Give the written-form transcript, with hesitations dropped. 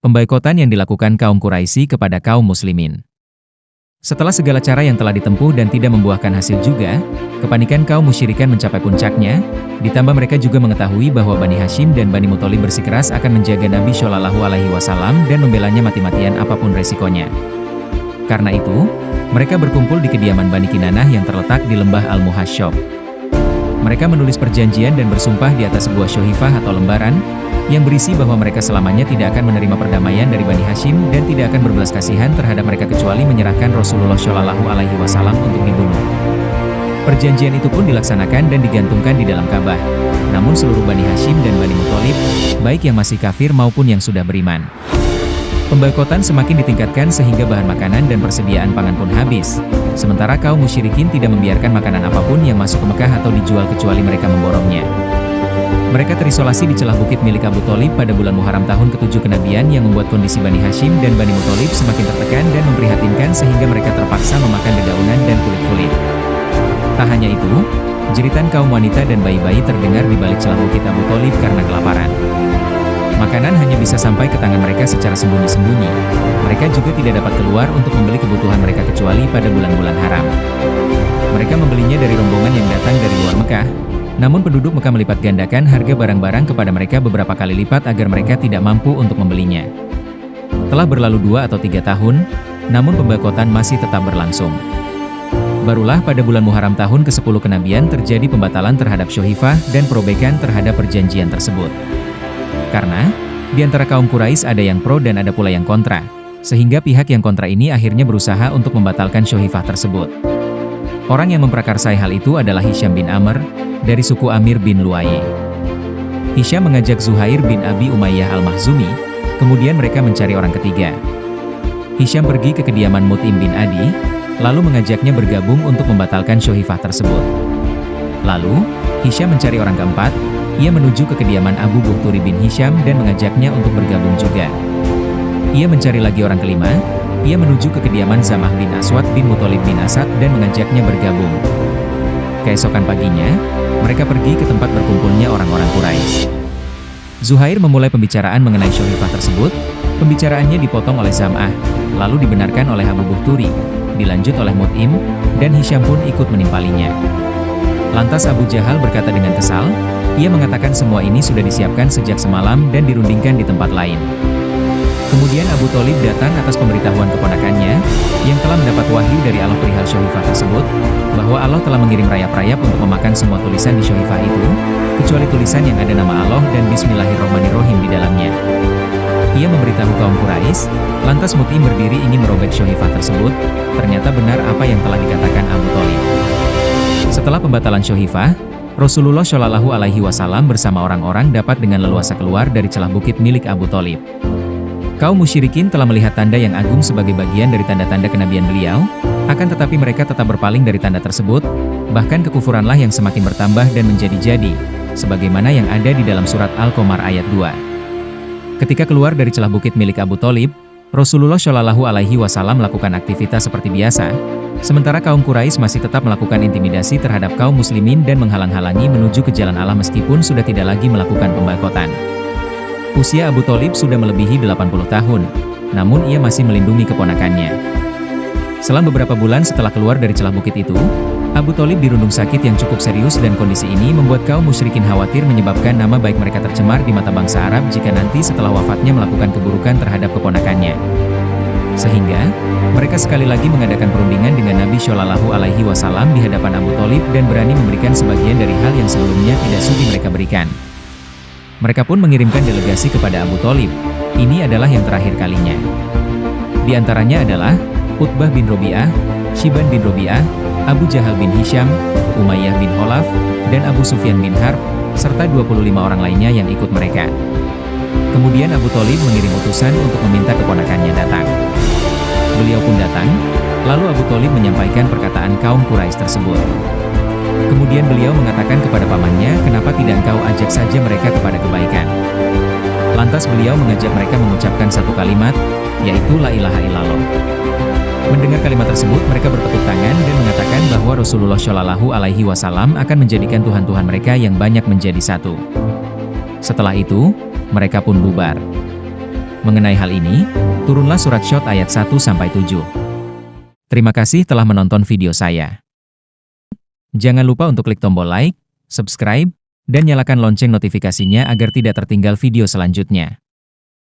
Pemboikotan yang dilakukan kaum Quraisy kepada kaum muslimin. Setelah segala cara yang telah ditempuh dan tidak membuahkan hasil juga, kepanikan kaum musyrikan mencapai puncaknya, ditambah mereka juga mengetahui bahwa Bani Hashim dan Bani Muthalib bersikeras akan menjaga Nabi Shallallahu Alaihi Wasallam dan membelanya mati-matian apapun resikonya. Karena itu, mereka berkumpul di kediaman Bani Kinanah yang terletak di lembah Al-Muhashshab. Mereka menulis perjanjian dan bersumpah di atas sebuah syohifah atau lembaran, yang berisi bahwa mereka selamanya tidak akan menerima perdamaian dari Bani Hashim dan tidak akan berbelas kasihan terhadap mereka kecuali menyerahkan Rasulullah Shallallahu Alaihi Wasallam untuk dibunuh. Perjanjian itu pun dilaksanakan dan digantungkan di dalam Ka'bah. Namun seluruh Bani Hashim dan Bani Muthalib, baik yang masih kafir maupun yang sudah beriman. Pemboikotan semakin ditingkatkan sehingga bahan makanan dan persediaan pangan pun habis. Sementara kaum musyrikin tidak membiarkan makanan apapun yang masuk ke Mekah atau dijual kecuali mereka memborongnya. Mereka terisolasi di celah bukit milik Abu Thalib pada bulan Muharram tahun ke-7 kenabian yang membuat kondisi Bani Hashim dan Bani Muthalib semakin tertekan dan memprihatinkan sehingga mereka terpaksa memakan dedaunan dan kulit-kulit. Tak hanya itu, jeritan kaum wanita dan bayi-bayi terdengar di balik celah bukit Abu Thalib karena kelaparan. Makanan hanya bisa sampai ke tangan mereka secara sembunyi-sembunyi. Mereka juga tidak dapat keluar untuk membeli kebutuhan mereka kecuali pada bulan-bulan haram. Mereka membelinya dari rombongan yang datang dari luar Mekah. Namun penduduk Mekah melipat gandakan harga barang-barang kepada mereka beberapa kali lipat agar mereka tidak mampu untuk membelinya. Telah berlalu 2 atau 3 tahun, namun pemboikotan masih tetap berlangsung. Barulah pada bulan Muharram tahun ke-10 kenabian terjadi pembatalan terhadap syohifah dan perobekan terhadap perjanjian tersebut. Karena, di antara kaum Quraisy ada yang pro dan ada pula yang kontra, sehingga pihak yang kontra ini akhirnya berusaha untuk membatalkan syohifah tersebut. Orang yang memprakarsai hal itu adalah Hisham bin Amr, dari suku Amir bin Lu'ay. Hisham mengajak Zuhair bin Abi Umayyah al-Makhzumi, kemudian mereka mencari orang ketiga. Hisham pergi ke kediaman Mut'im bin Adi, lalu mengajaknya bergabung untuk membatalkan syohifah tersebut. Lalu, Hisham mencari orang keempat. Ia menuju ke kediaman Abu Bukhturi bin Hisham dan mengajaknya untuk bergabung juga. Ia mencari lagi orang kelima. Ia menuju ke kediaman Zam'ah bin Aswad bin Muthalib bin Asad dan mengajaknya bergabung. Keesokan paginya, mereka pergi ke tempat berkumpulnya orang-orang Quraisy. Zuhair memulai pembicaraan mengenai syohifah tersebut. Pembicaraannya dipotong oleh Zam'ah, lalu dibenarkan oleh Abu Bukhturi, dilanjut oleh Mut'im, dan Hisham pun ikut menimpalinya. Lantas Abu Jahal berkata dengan kesal, ia mengatakan semua ini sudah disiapkan sejak semalam dan dirundingkan di tempat lain. Kemudian Abu Thalib datang atas pemberitahuan keponakannya, yang telah mendapat wahyu dari Allah perihal syohifah tersebut, bahwa Allah telah mengirim rayap-rayap untuk memakan semua tulisan di syohifah itu, kecuali tulisan yang ada nama Allah dan Bismillahirrahmanirrahim di dalamnya. Ia memberitahu kaum Quraisy, lantas Mut'im berdiri ingin merobek syohifah tersebut, ternyata benar apa yang telah dikatakan Abu Thalib. Setelah pembatalan syohifah, Rasulullah Shallallahu Alaihi Wasallam bersama orang-orang dapat dengan leluasa keluar dari celah bukit milik Abu Thalib. Kaum musyrikin telah melihat tanda yang agung sebagai bagian dari tanda-tanda kenabian beliau, akan tetapi mereka tetap berpaling dari tanda tersebut, bahkan kekufuranlah yang semakin bertambah dan menjadi-jadi, sebagaimana yang ada di dalam surat Al-Qamar ayat 2. Ketika keluar dari celah bukit milik Abu Thalib, Rasulullah Shallallahu Alaihi Wasallam melakukan aktivitas seperti biasa, sementara kaum Quraisy masih tetap melakukan intimidasi terhadap kaum muslimin dan menghalang-halangi menuju ke jalan Allah meskipun sudah tidak lagi melakukan pemboikotan. Usia Abu Thalib sudah melebihi 80 tahun, namun ia masih melindungi keponakannya. Selang beberapa bulan setelah keluar dari celah bukit itu, Abu Thalib dirundung sakit yang cukup serius dan kondisi ini membuat kaum musyrikin khawatir menyebabkan nama baik mereka tercemar di mata bangsa Arab jika nanti setelah wafatnya melakukan keburukan terhadap keponakannya. Sehingga, mereka sekali lagi mengadakan perundingan dengan Nabi Shallallahu Alaihi Wasallam di hadapan Abu Thalib dan berani memberikan sebagian dari hal yang sebelumnya tidak sudi mereka berikan. Mereka pun mengirimkan delegasi kepada Abu Thalib. Ini adalah yang terakhir kalinya. Di antaranya adalah Utbah bin Robi'ah, Shiban bin Robi'ah, Abu Jahal bin Hisham, Umayyah bin Khalaf, dan Abu Sufyan bin Harb, serta 25 orang lainnya yang ikut mereka. Kemudian Abu Thalib mengirim utusan untuk meminta keponakannya datang. Beliau pun datang, lalu Abu Thalib menyampaikan perkataan kaum Quraisy tersebut. Kemudian beliau mengatakan kepada pamannya, kenapa tidak engkau ajak saja mereka kepada kebaikan. Lantas beliau mengajak mereka mengucapkan satu kalimat, yaitu La ilaha illallah. Mendengar kalimat tersebut, mereka bertepuk tangan dan mengatakan bahwa Rasulullah Shallallahu Alaihi Wasallam akan menjadikan Tuhan-Tuhan mereka yang banyak menjadi satu. Setelah itu, mereka pun bubar. Mengenai hal ini, turunlah surat Syot ayat 1-7. Terima kasih telah menonton video saya. Jangan lupa untuk klik tombol like, subscribe, dan nyalakan lonceng notifikasinya agar tidak tertinggal video selanjutnya.